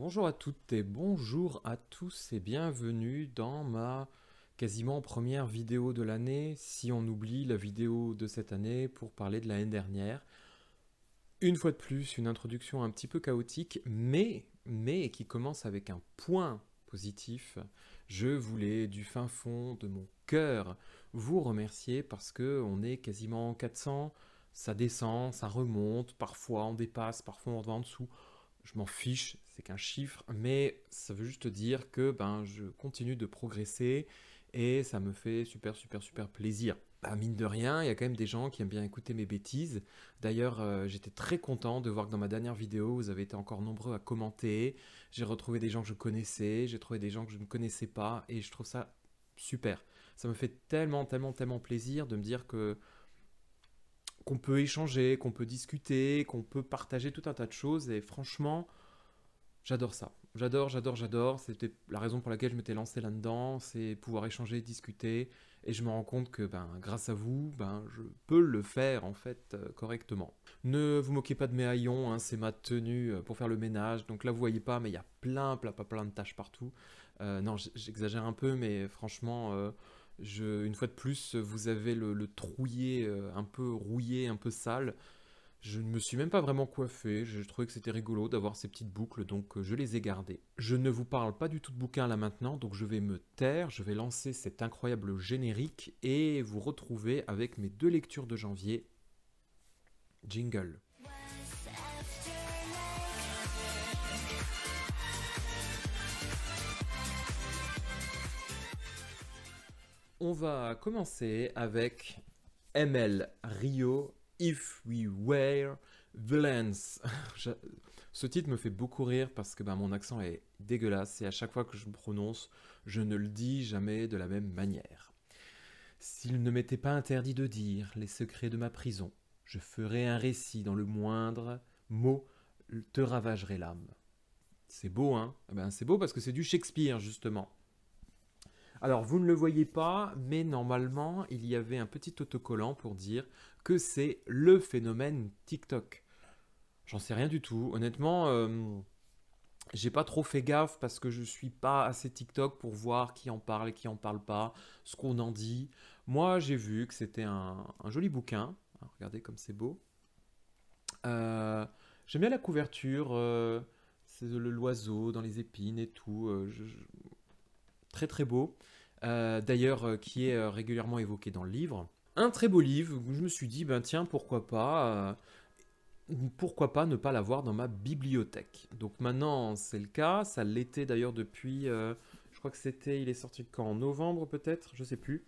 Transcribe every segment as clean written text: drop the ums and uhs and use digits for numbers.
Bonjour à toutes et bonjour à tous et bienvenue dans ma quasiment première vidéo de l'année, si on oublie la vidéo de cette année pour parler de l'année dernière. Une fois de plus, une introduction un petit peu chaotique, mais qui commence avec un point positif. Je voulais du fin fond de mon cœur vous remercier parce que on est quasiment 400, ça descend, ça remonte, parfois on dépasse, parfois on va en dessous. Je m'en fiche, c'est qu'un chiffre, mais ça veut juste dire que je continue de progresser et ça me fait super plaisir. Mine de rien, il y a quand même des gens qui aiment bien écouter mes bêtises. D'ailleurs, j'étais très content de voir que dans ma dernière vidéo, vous avez été encore nombreux à commenter. J'ai retrouvé des gens que je connaissais, j'ai trouvé des gens que je ne connaissais pas et je trouve ça super. Ça me fait tellement plaisir de me dire que qu'on peut échanger, qu'on peut discuter, qu'on peut partager tout un tas de choses et franchement, j'adore ça. J'adore. C'était la raison pour laquelle je m'étais lancé là-dedans, c'est pouvoir échanger, discuter. Et je me rends compte que grâce à vous, je peux le faire en fait correctement. Ne vous moquez pas de mes haillons, hein, c'est ma tenue pour faire le ménage. Donc là, vous voyez pas, mais il y a plein de taches partout. Non, j'exagère un peu, mais franchement, une fois de plus, vous avez le trouillé, un peu rouillé, un peu sale. Je ne me suis même pas vraiment coiffé, je trouvais que c'était rigolo d'avoir ces petites boucles, donc je les ai gardées. Je ne vous parle pas du tout de bouquin là maintenant, donc je vais me taire, je vais lancer cet incroyable générique et vous retrouver avec mes deux lectures de janvier. Jingle. On va commencer avec ML Rio, If We Were Villains. Ce titre me fait beaucoup rire parce que mon accent est dégueulasse et à chaque fois que je me prononce, je ne le dis jamais de la même manière. S'il ne m'était pas interdit de dire les secrets de ma prison, je ferais un récit dans le moindre mot te ravagerait l'âme. C'est beau, hein? C'est beau parce que c'est du Shakespeare, justement. Alors, vous ne le voyez pas, mais normalement, il y avait un petit autocollant pour dire que c'est le phénomène TikTok. J'en sais rien du tout. Honnêtement, j'ai pas trop fait gaffe parce que je suis pas assez TikTok pour voir qui en parle et qui en parle pas, ce qu'on en dit. Moi, j'ai vu que c'était un joli bouquin. Alors, regardez comme c'est beau. J'aime bien la couverture, c'est l'oiseau dans les épines et tout. Très beau. D'ailleurs, qui est régulièrement évoqué dans le livre. Un très beau livre où je me suis dit, tiens, pourquoi pas ne pas l'avoir dans ma bibliothèque. Donc maintenant, c'est le cas. Ça l'était d'ailleurs depuis, je crois que il est sorti quand, en novembre peut-être, je sais plus.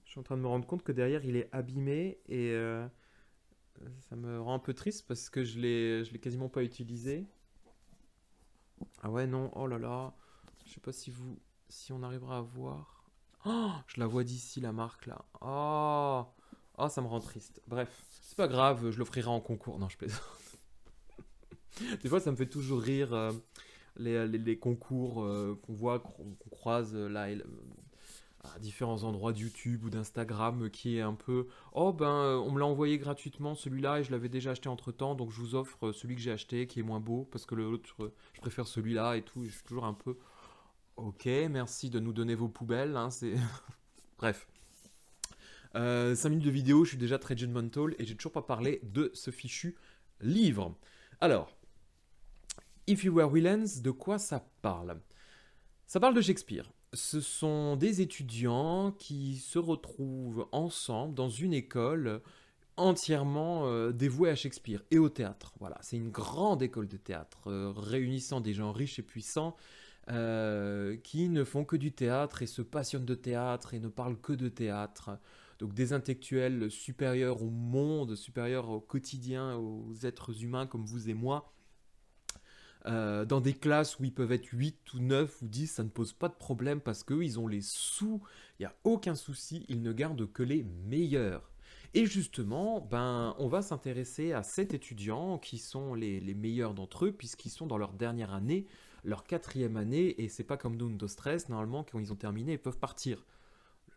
Je suis en train de me rendre compte que derrière, il est abîmé et ça me rend un peu triste parce que je l'ai quasiment pas utilisé. Ah ouais, non, oh là là. Je sais pas si on arrivera à voir. Oh, je la vois d'ici, la marque là. Oh, oh, ça me rend triste. Bref, c'est pas grave, je l'offrirai en concours. Non, je plaisante. Des fois, ça me fait toujours rire les concours qu'on voit, qu'on croise là à différents endroits de YouTube ou d'Instagram qui est un peu oh on me l'a envoyé gratuitement celui-là et je l'avais déjà acheté entre temps donc je vous offre celui que j'ai acheté qui est moins beau parce que l'autre je préfère celui-là et tout et je suis toujours un peu ok merci de nous donner vos poubelles hein, c'est bref 5 minutes de vidéo je suis déjà très judgmental et j'ai toujours pas parlé de ce fichu livre alors If You Were Villains, de quoi ça parle? Ça parle de Shakespeare. Ce sont des étudiants qui se retrouvent ensemble dans une école entièrement dévouée à Shakespeare et au théâtre. Voilà, c'est une grande école de théâtre réunissant des gens riches et puissants qui ne font que du théâtre et se passionnent de théâtre et ne parlent que de théâtre. Donc des intellectuels supérieurs au monde, supérieurs au quotidien, aux êtres humains comme vous et moi, dans des classes où ils peuvent être 8 ou 9 ou 10, ça ne pose pas de problème parce qu'eux, ils ont les sous, il n'y a aucun souci, ils ne gardent que les meilleurs. Et justement, on va s'intéresser à 7 étudiants qui sont les meilleurs d'entre eux, puisqu'ils sont dans leur dernière année, leur quatrième année, et c'est pas comme dans Undo Stress, normalement, quand ils ont terminé, ils peuvent partir.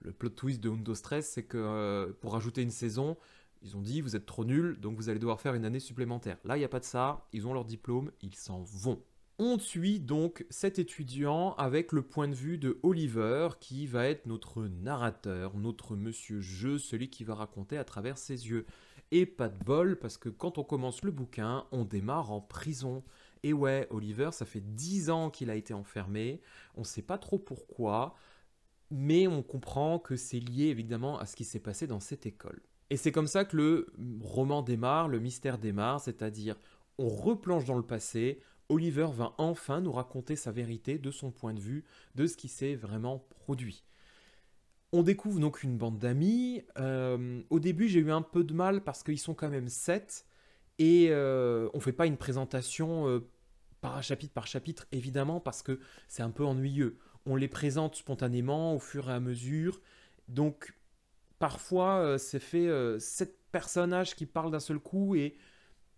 Le plot twist de Undo Stress, c'est que pour rajouter une saison, Ils ont dit, vous êtes trop nuls, donc vous allez devoir faire une année supplémentaire. Là, il n'y a pas de ça, ils ont leur diplôme, ils s'en vont. On suit donc cet étudiant avec le point de vue de Oliver, qui va être notre narrateur, notre monsieur jeu, celui qui va raconter à travers ses yeux. Et pas de bol, parce que quand on commence le bouquin, on démarre en prison. Et ouais, Oliver, ça fait 10 ans qu'il a été enfermé, on ne sait pas trop pourquoi, mais on comprend que c'est lié évidemment à ce qui s'est passé dans cette école. Et c'est comme ça que le roman démarre, le mystère démarre, c'est-à-dire on replonge dans le passé, Oliver va enfin nous raconter sa vérité de son point de vue, de ce qui s'est vraiment produit. On découvre donc une bande d'amis. Au début, j'ai eu un peu de mal parce qu'ils sont quand même 7 et on ne fait pas une présentation par chapitre, évidemment, parce que c'est un peu ennuyeux. On les présente spontanément au fur et à mesure. Donc, parfois, c'est fait 7 personnages qui parlent d'un seul coup et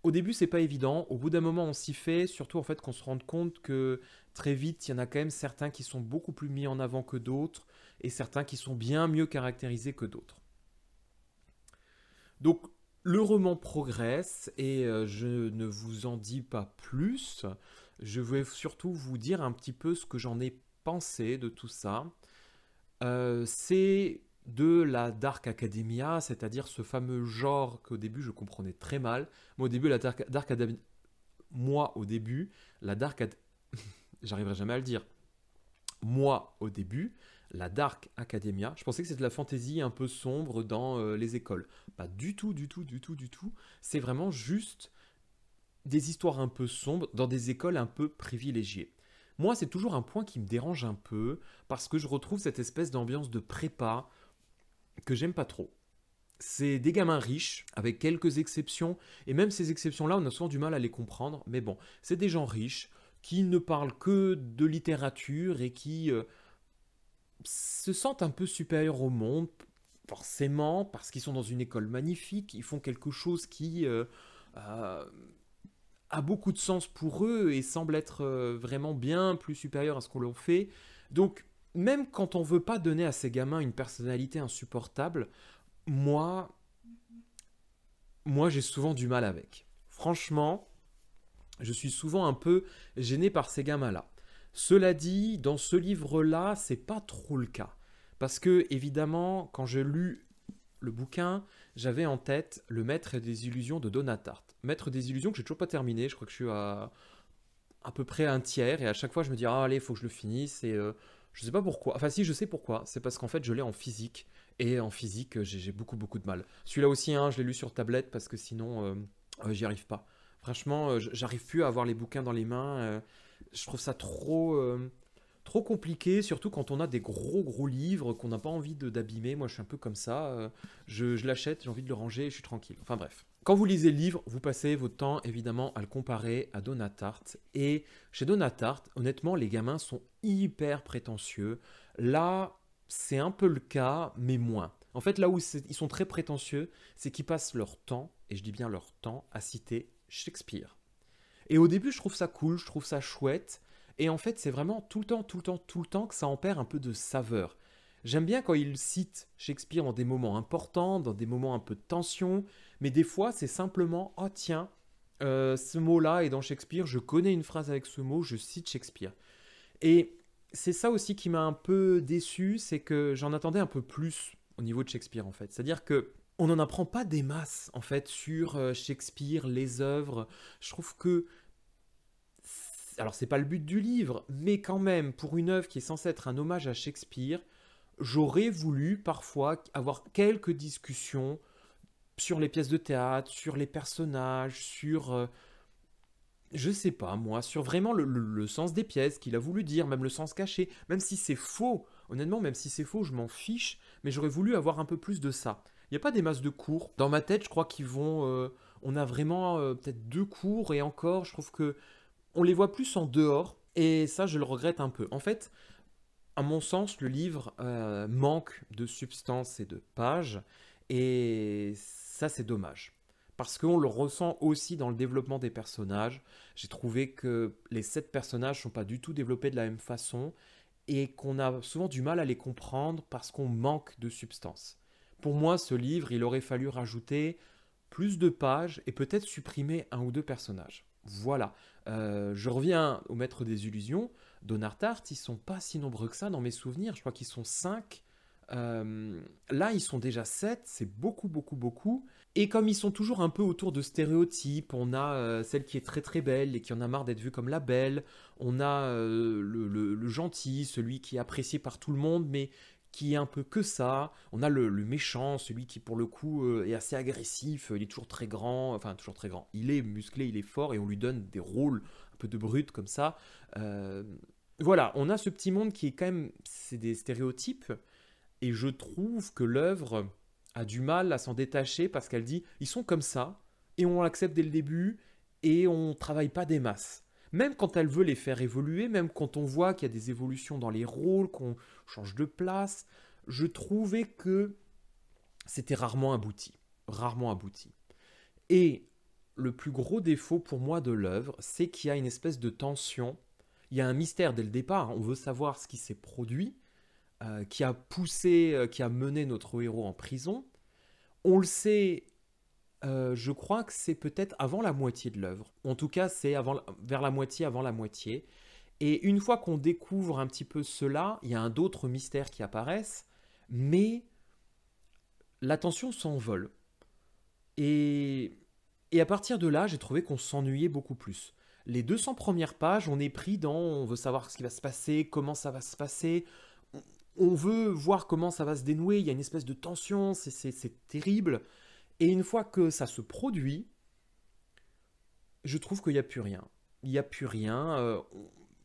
au début, c'est pas évident. Au bout d'un moment, on s'y fait, surtout en fait qu'on se rende compte que très vite, il y en a quand même certains qui sont beaucoup plus mis en avant que d'autres et certains qui sont bien mieux caractérisés que d'autres. Donc, le roman progresse et je ne vous en dis pas plus. Je vais surtout vous dire un petit peu ce que j'en ai pensé de tout ça. C'est de la Dark Academia, c'est-à-dire ce fameux genre qu'au début je comprenais très mal. Moi au début, la Dark j'arriverai jamais à le dire. Moi au début, la Dark Academia, je pensais que c'était de la fantasy un peu sombre dans les écoles. Pas du tout, du tout, du tout, du tout. C'est vraiment juste des histoires un peu sombres dans des écoles un peu privilégiées. Moi, c'est toujours un point qui me dérange un peu parce que je retrouve cette espèce d'ambiance de prépa que j'aime pas trop. C'est des gamins riches, avec quelques exceptions, et même ces exceptions-là, on a souvent du mal à les comprendre, mais bon, c'est des gens riches qui ne parlent que de littérature et qui se sentent un peu supérieurs au monde, forcément, parce qu'ils sont dans une école magnifique, ils font quelque chose qui euh, a beaucoup de sens pour eux et semble être vraiment bien plus supérieur à ce qu'on leur fait. Donc, même quand on veut pas donner à ces gamins une personnalité insupportable, moi, moi j'ai souvent du mal avec. Franchement, je suis souvent un peu gêné par ces gamins-là. Cela dit, dans ce livre-là, c'est pas trop le cas. Parce que, évidemment, quand j'ai lu le bouquin, j'avais en tête Le Maître des Illusions de Donna Tartt. Maître des Illusions que j'ai toujours pas terminé, je crois que je suis à peu près un tiers, et à chaque fois je me dis, ah allez, il faut que je le finisse, et je sais pas pourquoi. Enfin si, je sais pourquoi, c'est parce qu'en fait je l'ai en physique, et en physique j'ai beaucoup beaucoup de mal. Celui-là aussi, hein, je l'ai lu sur tablette, parce que sinon j'y arrive pas. Franchement, j'arrive plus à avoir les bouquins dans les mains, je trouve ça trop compliqué, surtout quand on a des gros gros livres qu'on n'a pas envie d'abîmer. Moi je suis un peu comme ça, je l'achète, j'ai envie de le ranger et je suis tranquille. Enfin bref. Quand vous lisez le livre, vous passez votre temps évidemment à le comparer à Donna Tartt. Et chez Donna Tartt, honnêtement, les gamins sont hyper prétentieux. Là, c'est un peu le cas, mais moins. En fait, là où ils sont très prétentieux, c'est qu'ils passent leur temps, et je dis bien leur temps, à citer Shakespeare. Et au début, je trouve ça cool, je trouve ça chouette. Et en fait, c'est vraiment tout le temps, tout le temps, tout le temps que ça en perd un peu de saveur. J'aime bien quand il cite Shakespeare dans des moments importants, dans des moments un peu de tension, mais des fois, c'est simplement, oh tiens, ce mot-là est dans Shakespeare, je connais une phrase avec ce mot, je cite Shakespeare. Et c'est ça aussi qui m'a un peu déçu, c'est que j'en attendais un peu plus au niveau de Shakespeare en fait. C'est-à-dire que on n'en apprend pas des masses en fait sur Shakespeare, les œuvres. Je trouve que alors c'est pas le but du livre, mais quand même pour une œuvre qui est censée être un hommage à Shakespeare, j'aurais voulu parfois avoir quelques discussions sur les pièces de théâtre, sur les personnages, sur je sais pas moi, sur vraiment le sens des pièces qu'il a voulu dire, même le sens caché, même si c'est faux. Honnêtement, même si c'est faux, je m'en fiche, mais j'aurais voulu avoir un peu plus de ça. Il n'y a pas des masses de cours. Dans ma tête, je crois qu'ils vont. On a vraiment peut-être 2 cours et encore, je trouve que on les voit plus en dehors et ça, je le regrette un peu. En fait, à mon sens, le livre manque de substance et de pages et ça, c'est dommage. Parce qu'on le ressent aussi dans le développement des personnages. J'ai trouvé que les 7 personnages ne sont pas du tout développés de la même façon et qu'on a souvent du mal à les comprendre parce qu'on manque de substance. Pour moi, ce livre, il aurait fallu rajouter plus de pages et peut-être supprimer un ou deux personnages. Voilà. Je reviens au Maître des Illusions. Donartart, ils sont pas si nombreux que ça dans mes souvenirs. Je crois qu'ils sont 5. Là, ils sont déjà 7. C'est beaucoup, beaucoup, beaucoup. Et comme ils sont toujours un peu autour de stéréotypes, on a celle qui est très très belle et qui en a marre d'être vue comme la belle. On a le gentil, celui qui est apprécié par tout le monde, mais qui est un peu que ça. On a le méchant, celui qui pour le coup est assez agressif, il est toujours très grand, enfin toujours très grand. Il est musclé, il est fort et on lui donne des rôles un peu de brut comme ça. Euh, voilà, on a ce petit monde qui est quand même, c'est des stéréotypes et je trouve que l'œuvre a du mal à s'en détacher parce qu'elle dit ils sont comme ça et on l'accepte dès le début et on travaille pas des masses. Même quand elle veut les faire évoluer, même quand on voit qu'il y a des évolutions dans les rôles, qu'on change de place, je trouvais que c'était rarement abouti. Rarement abouti. Et le plus gros défaut pour moi de l'œuvre, c'est qu'il y a une espèce de tension. Il y a un mystère dès le départ. On veut savoir ce qui s'est produit, qui a poussé, qui a mené notre héros en prison. On le sait, je crois que c'est peut-être avant la moitié de l'œuvre. En tout cas, c'est vers la moitié, avant la moitié. Et une fois qu'on découvre un petit peu cela, il y a d'autres mystères qui apparaissent, mais l'attention s'envole. Et, et à partir de là, j'ai trouvé qu'on s'ennuyait beaucoup plus. Les 200 premières pages, on est pris dans, on veut savoir ce qui va se passer, comment ça va se passer, on veut voir comment ça va se dénouer, il y a une espèce de tension, c'est terrible. Et une fois que ça se produit, je trouve qu'il n'y a plus rien. Il n'y a plus rien.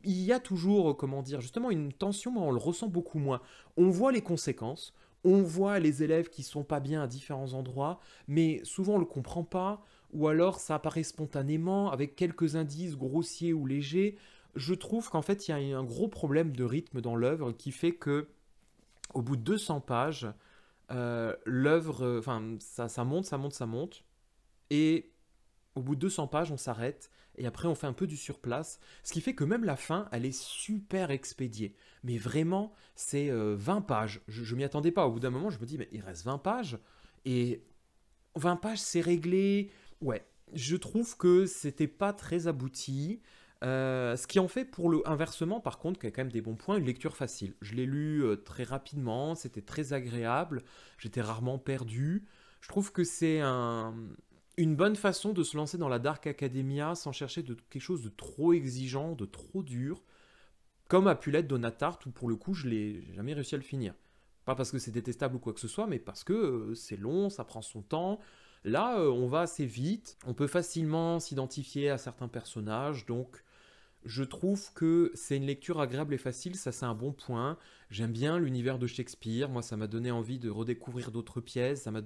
Il y a toujours, comment dire, justement une tension, mais on le ressent beaucoup moins. On voit les conséquences, on voit les élèves qui sont pas bien à différents endroits, mais souvent on le comprend pas, ou alors ça apparaît spontanément avec quelques indices grossiers ou légers. Je trouve qu'en fait il y a un gros problème de rythme dans l'œuvre qui fait que au bout de 200 pages, l'œuvre, enfin ça monte, ça monte, ça monte, et au bout de 200 pages, on s'arrête et après on fait un peu du surplace. Ce qui fait que même la fin, elle est super expédiée. Mais vraiment, c'est 20 pages. Je m'y attendais pas. Au bout d'un moment, je me dis, mais il reste 20 pages. Et 20 pages, c'est réglé. Ouais, je trouve que c'était pas très abouti. Ce qui en fait pour le inversement, par contre, qui a quand même des bons points, une lecture facile. Je l'ai lu très rapidement, c'était très agréable, j'étais rarement perdu. Je trouve que c'est une bonne façon de se lancer dans la Dark Academia sans chercher quelque chose de trop exigeant, de trop dur, comme a pu l'être Donatart, où pour le coup, je l'ai jamais réussi à le finir. Pas parce que c'est détestable ou quoi que ce soit, mais parce que c'est long, ça prend son temps. Là, on va assez vite, on peut facilement s'identifier à certains personnages, donc je trouve que c'est une lecture agréable et facile, ça c'est un bon point. J'aime bien l'univers de Shakespeare, moi ça m'a donné envie de redécouvrir d'autres pièces, ça m'a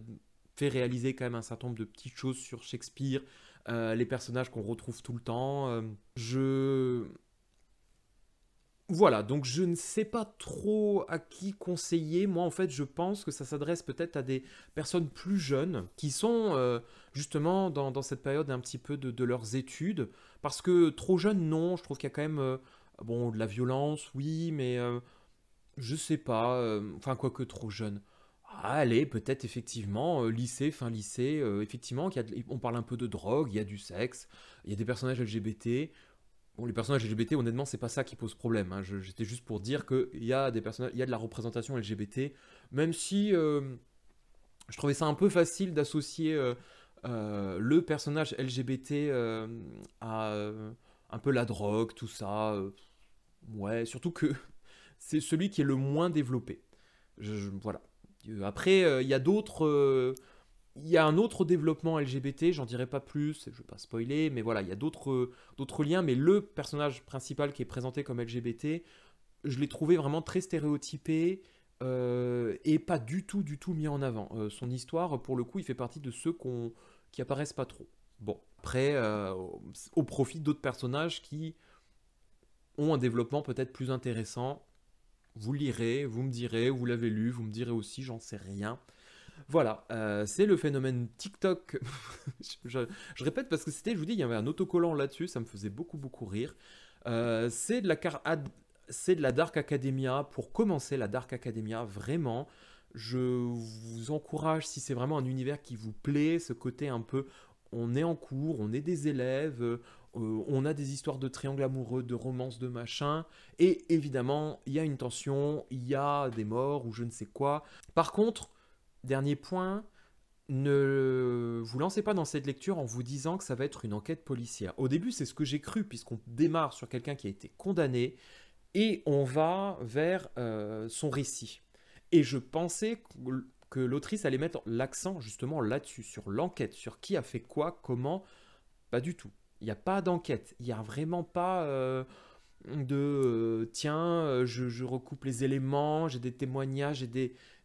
fait réaliser quand même un certain nombre de petites choses sur Shakespeare, les personnages qu'on retrouve tout le temps. Je voilà, donc je ne sais pas trop à qui conseiller. Moi, en fait, je pense que ça s'adresse peut-être à des personnes plus jeunes qui sont justement dans cette période un petit peu de leurs études. Parce que trop jeunes, non, je trouve qu'il y a quand même bon, de la violence, oui, mais je sais pas, enfin, quoique trop jeune. Ah, allez, peut-être effectivement, lycée, fin lycée, effectivement, on parle un peu de drogue, il y a du sexe, il y a des personnages LGBT. Bon, les personnages LGBT, honnêtement, c'est pas ça qui pose problème, hein. J'étais juste pour dire qu'il y a des personnages, il y a de la représentation LGBT, même si je trouvais ça un peu facile d'associer le personnage LGBT à un peu la drogue, tout ça. Ouais, surtout que c'est celui qui est le moins développé. Voilà. Après, il y a d'autres. Il y a un autre développement LGBT, j'en dirai pas plus, je ne vais pas spoiler, mais voilà, il y a d'autres liens, mais le personnage principal qui est présenté comme LGBT, je l'ai trouvé vraiment très stéréotypé et pas du tout mis en avant. Son histoire, pour le coup, il fait partie de ceux qui apparaissent pas trop. Bon, après, au profit d'autres personnages qui ont un développement peut-être plus intéressant. Vous lirez, vous me direz, vous l'avez lu, vous me direz aussi, j'en sais rien. Voilà, c'est le phénomène TikTok. Je répète parce que c'était, je vous dis, il y avait un autocollant là-dessus, ça me faisait beaucoup beaucoup rire. C'est de la Dark Academia. Pour commencer, la Dark Academia, vraiment, Je vous encourage, si c'est vraiment un univers qui vous plaît, ce côté un peu, on est en cours, on est des élèves, on a des histoires de triangles amoureux, de romances, de machin, et évidemment, il y a une tension, il y a des morts ou je ne sais quoi. Par contre, dernier point, ne vous lancez pas dans cette lecture en vous disant que ça va être une enquête policière. Au début, c'est ce que j'ai cru, puisqu'on démarre sur quelqu'un qui a été condamné, et on va vers son récit. Et je pensais que l'autrice allait mettre l'accent justement là-dessus, sur l'enquête, sur qui a fait quoi, comment. Pas du tout. Il n'y a pas d'enquête. Il n'y a vraiment pas tiens, je recoupe les éléments, j'ai des témoignages,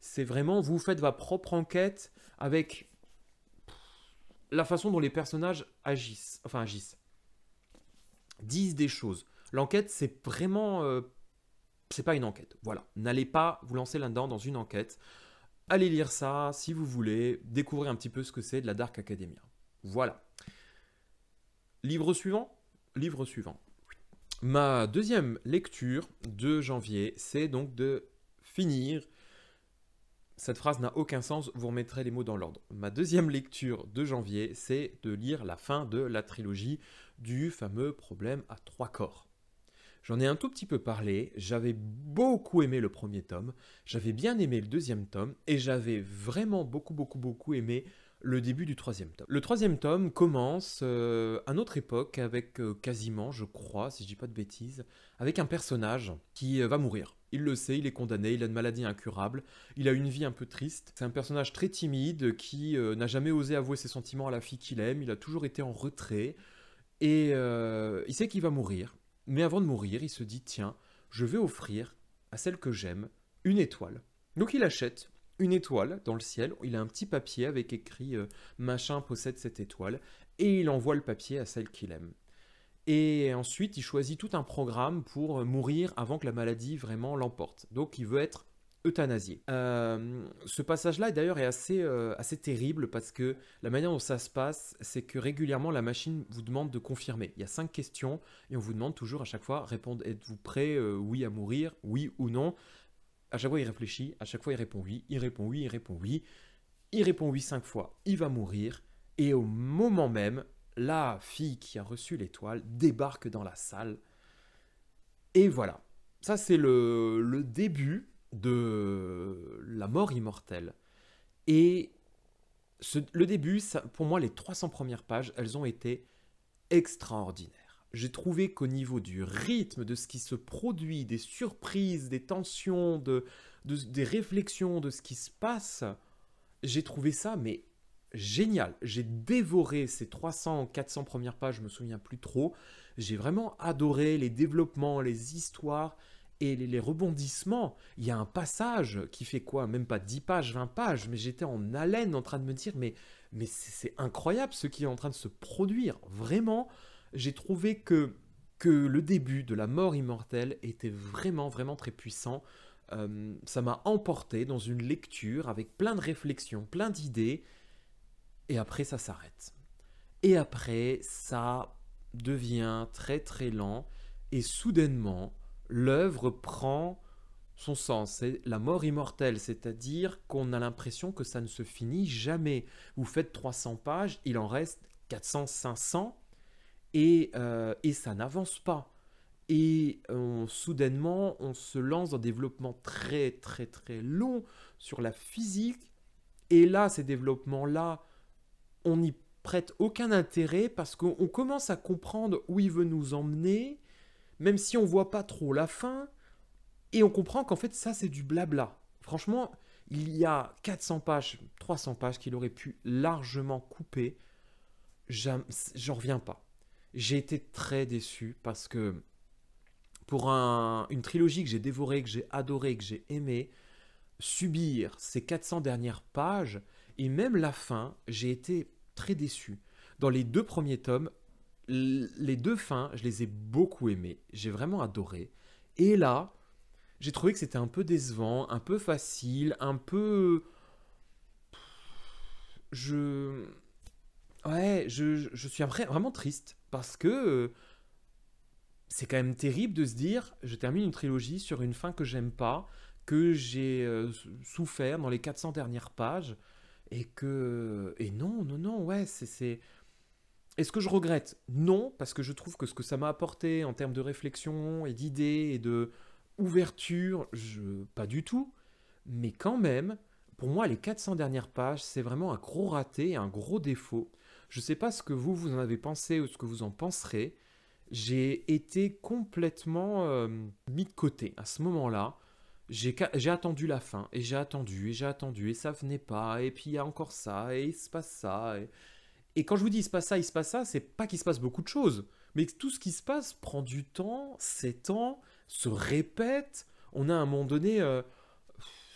c'est vraiment, vous faites votre propre enquête avec la façon dont les personnages agissent, disent des choses. L'enquête, c'est vraiment c'est pas une enquête. Voilà. N'allez pas vous lancer là-dedans dans une enquête. Allez lire ça si vous voulez, découvrir un petit peu ce que c'est de la Dark Academia. Voilà. Livre suivant. Livre suivant. Ma deuxième lecture de janvier, c'est donc de finir. Cette phrase n'a aucun sens, vous remettrez les mots dans l'ordre. Ma deuxième lecture de janvier, c'est de lire la fin de la trilogie du fameux problème à 3 corps. J'en ai un tout petit peu parlé, j'avais beaucoup aimé le premier tome, j'avais bien aimé le deuxième tome, et j'avais vraiment beaucoup aimé le début du troisième tome. Le troisième tome commence à notre époque avec quasiment, je crois, si je dis pas de bêtises, avec un personnage qui va mourir. Il le sait, il est condamné, il a une maladie incurable, il a une vie un peu triste. C'est un personnage très timide qui n'a jamais osé avouer ses sentiments à la fille qu'il aime, il a toujours été en retrait, et il sait qu'il va mourir. Mais avant de mourir, il se dit, tiens, je vais offrir à celle que j'aime une étoile. Donc il achète une étoile dans le ciel, il a un petit papier avec écrit machin possède cette étoile, et il envoie le papier à celle qu'il aime. Et ensuite, il choisit tout un programme pour mourir avant que la maladie vraiment l'emporte. Donc il veut être euthanasié. Ce passage-là, d'ailleurs, est assez terrible parce que la manière dont ça se passe, c'est que régulièrement, la machine vous demande de confirmer. Il y a 5 questions et on vous demande toujours à chaque fois, répondre, êtes-vous prêt, oui à mourir, oui ou non. À chaque fois, il réfléchit, à chaque fois, il répond oui, il répond oui, il répond oui. Il répond oui 5 fois, il va mourir. Et au moment même, la fille qui a reçu l'étoile débarque dans la salle. Et voilà. Ça, c'est le début de la mort immortelle. Et le début, ça, pour moi, les 300 premières pages, elles ont été extraordinaires. J'ai trouvé qu'au niveau du rythme, de ce qui se produit, des surprises, des tensions, des réflexions, de ce qui se passe, j'ai trouvé ça, mais génial. J'ai dévoré ces 300, 400 premières pages, je me souviens plus trop. J'ai vraiment adoré les développements, les histoires et les rebondissements. Il y a un passage qui fait quoi? Même pas 10 pages, 20 pages, mais j'étais en haleine en train de me dire, mais c'est incroyable ce qui est en train de se produire. Vraiment, j'ai trouvé que le début de la mort immortelle était vraiment très puissant. Ça m'a emporté dans une lecture avec plein de réflexions, plein d'idées, et après ça s'arrête. Et après ça devient très lent, et soudainement l'œuvre prend son sens. C'est la mort immortelle, c'est-à-dire qu'on a l'impression que ça ne se finit jamais. Vous faites 300 pages, il en reste 400, 500, et ça n'avance pas. Et soudainement, on se lance dans un développement très long sur la physique. Et là, ces développements-là, on n'y prête aucun intérêt parce qu'on commence à comprendre où il veut nous emmener, même si on voit pas trop la fin. Et on comprend qu'en fait, ça, c'est du blabla. Franchement, il y a 400 pages, 300 pages qu'il aurait pu largement couper. J'en reviens pas. J'ai été très déçu parce que pour une trilogie que j'ai dévorée, que j'ai adorée, que j'ai aimée, subir ces 400 dernières pages, et même la fin, j'ai été très déçu. Dans les 2 premiers tomes, les 2 fins, je les ai beaucoup aimées. J'ai vraiment adoré. Et là, j'ai trouvé que c'était un peu décevant, un peu facile, un peu... je suis vraiment triste parce que c'est quand même terrible de se dire je termine une trilogie sur une fin que j'aime pas, que j'ai souffert dans les 400 dernières pages, et que... Et non, non, non, ouais, c'est... Est-ce que je regrette? Non, parce que je trouve que ce que ça m'a apporté en termes de réflexion et d'idées et de ouverture, pas du tout. Mais quand même, pour moi, les 400 dernières pages, c'est vraiment un gros raté et un gros défaut. Je ne sais pas ce que vous en avez pensé ou ce que vous en penserez. J'ai été complètement mis de côté à ce moment-là. J'ai attendu la fin, et j'ai attendu, et ça venait pas, et puis il y a encore ça, et il se passe ça. Et quand je vous dis il se passe ça, c'est pas qu'il se passe beaucoup de choses, mais que tout ce qui se passe prend du temps, s'étend, se répète. On a à un moment donné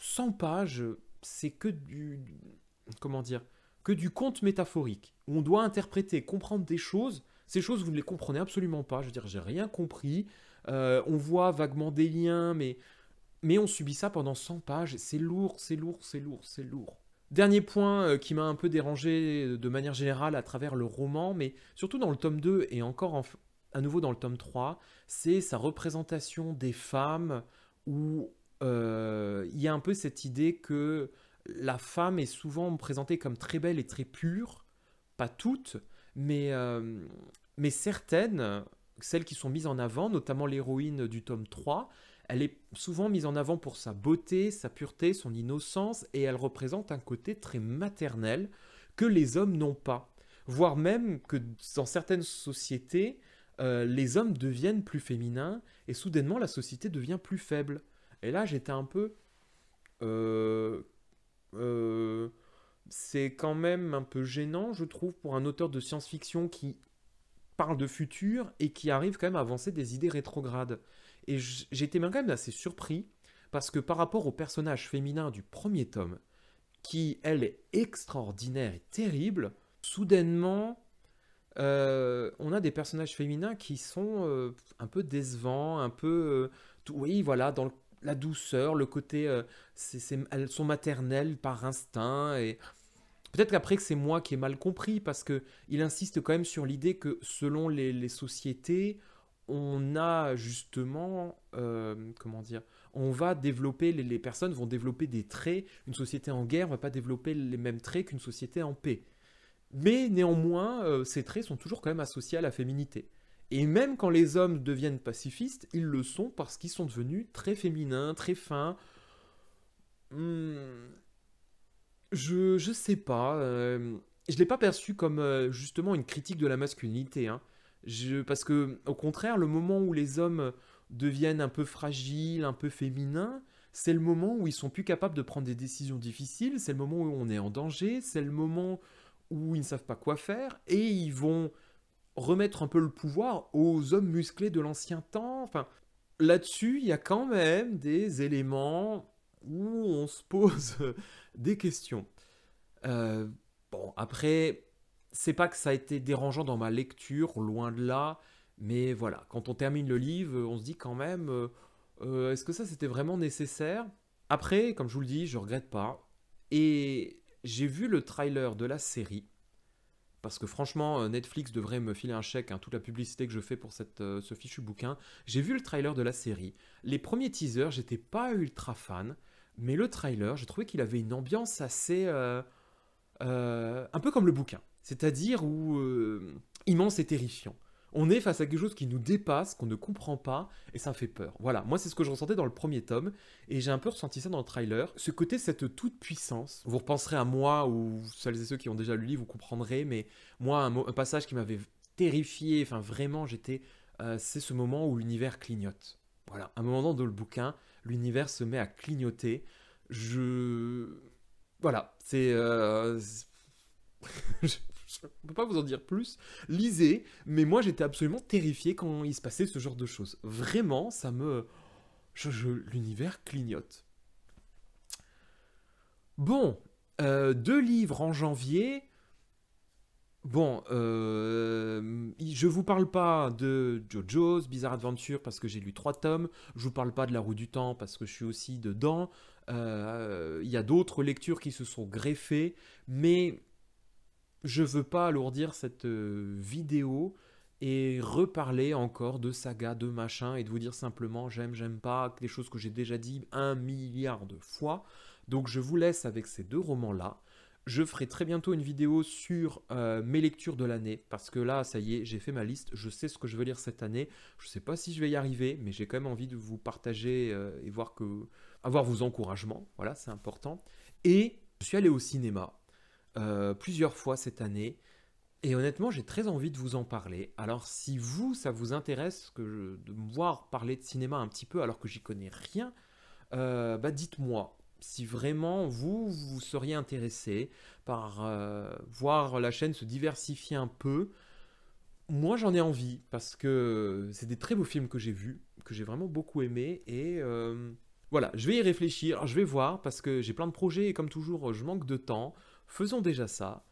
100 pages, c'est que comment dire, que du conte métaphorique, où on doit interpréter, comprendre des choses. Ces choses, vous ne les comprenez absolument pas. Je veux dire, j'ai rien compris. On voit vaguement des liens, mais on subit ça pendant 100 pages. C'est lourd, c'est lourd, c'est lourd, c'est lourd. Dernier point qui m'a un peu dérangé de manière générale à travers le roman, mais surtout dans le tome 2 et encore à nouveau dans le tome 3, c'est sa représentation des femmes où il y a un peu cette idée que la femme est souvent présentée comme très belle et très pure, pas toutes, mais certaines, celles qui sont mises en avant, notamment l'héroïne du tome 3, elle est souvent mise en avant pour sa beauté, sa pureté, son innocence, et elle représente un côté très maternel que les hommes n'ont pas. Voire même que dans certaines sociétés, les hommes deviennent plus féminins, et soudainement la société devient plus faible. Et là, j'étais un peu... euh, euh, c'est quand même un peu gênant, je trouve, pour un auteur de science-fiction qui parle de futur et qui arrive quand même à avancer des idées rétrogrades. Et j'étais même quand même assez surpris, parce que par rapport au personnage féminin du premier tome, qui, elle, est extraordinaire et terrible, soudainement, on a des personnages féminins qui sont un peu décevants, un peu... oui, voilà, dans la douceur, le côté... elles sont maternelles par instinct, et peut-être qu'après que c'est moi qui ai mal compris, parce que il insiste quand même sur l'idée que selon les sociétés, on a justement, comment dire, on va développer, les personnes vont développer des traits, une société en guerre va pas développer les mêmes traits qu'une société en paix. Mais néanmoins, ces traits sont toujours quand même associés à la féminité. Et même quand les hommes deviennent pacifistes, ils le sont parce qu'ils sont devenus très féminins, très fins. Hmm, je sais pas. Je l'ai pas perçu comme justement une critique de la masculinité, hein. Parce que, au contraire, le moment où les hommes deviennent un peu fragiles, un peu féminins, c'est le moment où ils sont plus capables de prendre des décisions difficiles, c'est le moment où on est en danger, c'est le moment où ils ne savent pas quoi faire, et ils vont remettre un peu le pouvoir aux hommes musclés de l'ancien temps. Enfin, là-dessus, il y a quand même des éléments où on se pose des questions. Euh, bon, après, c'est pas que ça a été dérangeant dans ma lecture, loin de là, mais voilà, quand on termine le livre, on se dit quand même, est-ce que ça c'était vraiment nécessaire? Après, comme je vous le dis, je regrette pas. Et j'ai vu le trailer de la série, parce que franchement, Netflix devrait me filer un chèque, hein, toute la publicité que je fais pour ce fichu bouquin. J'ai vu le trailer de la série. Les premiers teasers, j'étais pas ultra fan, mais le trailer, j'ai trouvé qu'il avait une ambiance assez... un peu comme le bouquin, c'est-à-dire où immense et terrifiant. On est face à quelque chose qui nous dépasse, qu'on ne comprend pas, et ça fait peur. Voilà, moi c'est ce que je ressentais dans le premier tome, et j'ai un peu ressenti ça dans le trailer. Ce côté, cette toute puissance, vous repenserez à moi, ou celles et ceux qui ont déjà lu le livre, vous comprendrez, mais moi, un passage qui m'avait terrifié, enfin vraiment, c'est ce moment où l'univers clignote. Voilà, un moment dans le bouquin, l'univers se met à clignoter. Je... Voilà, je ne peux pas vous en dire plus. Lisez, mais moi j'étais absolument terrifié quand il se passait ce genre de choses. Vraiment, ça me... l'univers clignote. Bon, 2 livres en janvier. Bon, je vous parle pas de JoJo's Bizarre Adventure parce que j'ai lu 3 tomes. Je vous parle pas de La Roue du Temps parce que je suis aussi dedans. Il y a d'autres lectures qui se sont greffées, mais je veux pas alourdir cette vidéo et reparler encore de saga, de machin, et de vous dire simplement j'aime, j'aime pas, des choses que j'ai déjà dit 1 milliard de fois. Donc je vous laisse avec ces deux romans-là. Je ferai très bientôt une vidéo sur mes lectures de l'année, parce que là, ça y est, j'ai fait ma liste, je sais ce que je veux lire cette année. Je ne sais pas si je vais y arriver, mais j'ai quand même envie de vous partager et voir que... avoir vos encouragements, voilà, c'est important. Et je suis allé au cinéma plusieurs fois cette année, et honnêtement, j'ai très envie de vous en parler. Alors si vous, ça vous intéresse de me voir parler de cinéma un petit peu alors que j'y connais rien, bah dites-moi si vraiment vous seriez intéressé par voir la chaîne se diversifier un peu. Moi j'en ai envie parce que c'est des très beaux films que j'ai vus, que j'ai vraiment beaucoup aimé et voilà, je vais y réfléchir, je vais voir parce que j'ai plein de projets et comme toujours je manque de temps. Faisons déjà ça.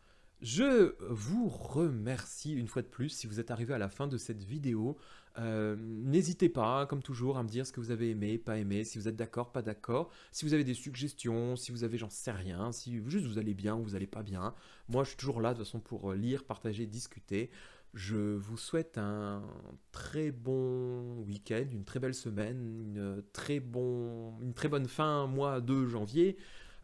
Je vous remercie une fois de plus si vous êtes arrivé à la fin de cette vidéo. N'hésitez pas, hein, comme toujours, à me dire ce que vous avez aimé, pas aimé, si vous êtes d'accord, pas d'accord, si vous avez des suggestions, si vous avez j'en sais rien, si juste vous allez bien ou vous allez pas bien. Moi, je suis toujours là de toute façon pour lire, partager, discuter. Je vous souhaite un très bon week-end, une très belle semaine, une très bonne fin mois de janvier.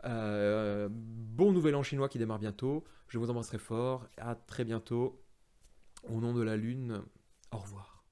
Bon nouvel an chinois qui démarre bientôt. Je vous embrasserai fort. À très bientôt. Au nom de la lune, au revoir.